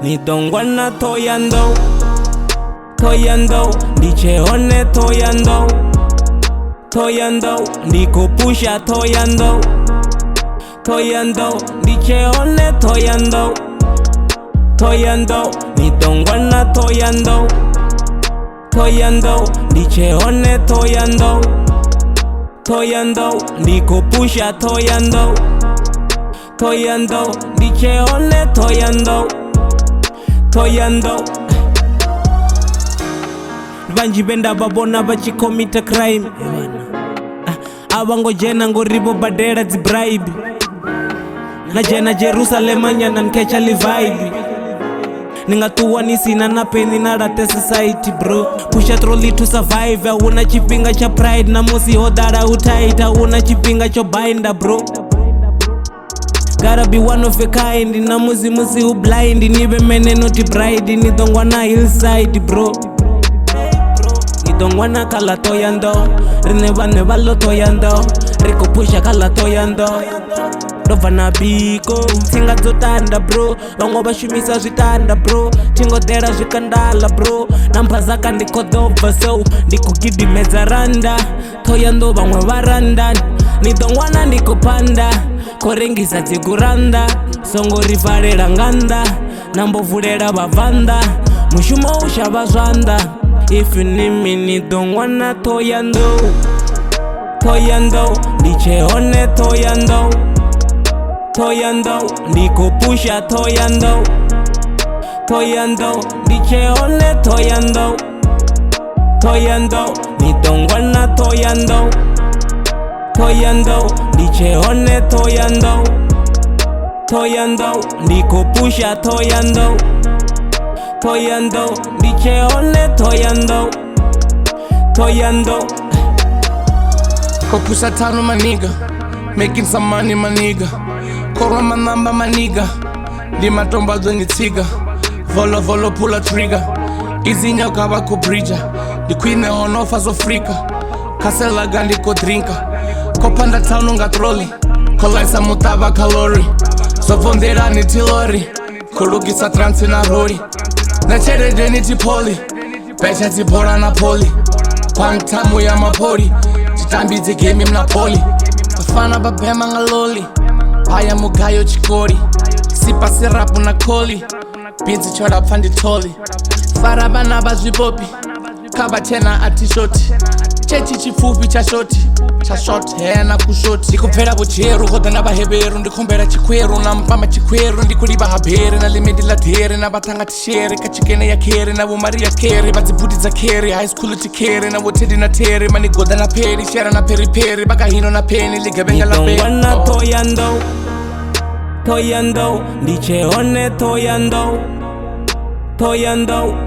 nidongwana toyando ndicheone toyando ndikopusha toyando ndicheone toyando nidongwana toyando ndicheone toyando ndikopusha toyando ndicheone toyando vanji venda vabona vachikomita crime avangojena ngorivo badela dzibribe najena Jerusalema nyana nkecha livibe ningatuwa nisina na peni na rate society bro pusha trolley to survive una chipinga cha pride na musi hodara utaita una chipinga cho binda bro gotta be one of a kind na musi u blind nive mene not bride nidongwana hillside bro nidongwana kala toyando rine vane valo toyando rikopusha kala toyando ndovana biko tsinga dzotanda bro vamwe vashumisa zvitanda bro tingodera zvikandala bro nampazaka ndikodobva so ndikugidimedza randa toyando vamwe varandani nidongwana ndikopanda korengisa dzikuranda songo rivarera nganda nambovhurera vavanda mushumo ushava zvanda if you need me nidongwana toyando ndicheone toyando ndikopusha toyando ndicheone toyando nidongwana toyando ndicheone toyando ndikopusha toyando ndicheone toyando Kopusha tano my nigga, making some money my nigga. Kora my number my nigga, di matomba dwengi tiga. Volo pull a trigger, easy nyoka wako bridger. The queen on offers of Africa, Kasela gandi ko drinka. Kopanda tano nga trolli, kolaisa mutaba kalori. Sovondera ni tilori, kurugisa transi na rori. Nachere deni tipoli, pesha tipora na poli. Kwangtamu ya mapori, chitambidze game mnapoli. Bafana babema ngaloli, paya mugayo chikori. Sipa sirapu na koli, binzi choda pfandi toli. Farabana bazvipopi, kaba tena atishoti. Chechi chifupi cha shoti hena kushoti. Ndikupfera bucheru hoda navaheveru, ndikombera chikweru nampama chikweru. Ndikuliva habhere na limedi la dhere na vatanga tishere kachikene ya kere na vumari ya kere vadzibudi dza kere high school tikere na votedi na tere manigoda na peri shera na periperi vakahino na peni ligevenga la peni nidongwana toyando ndicheone toyando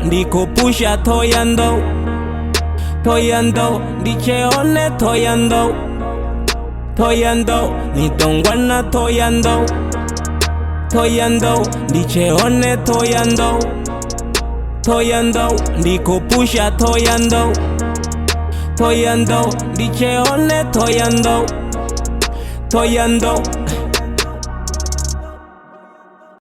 ndikopusha toyando ndicheone toyando nidongwana toyando ndicheone toyando ndikopusha toyando ndicheone toyando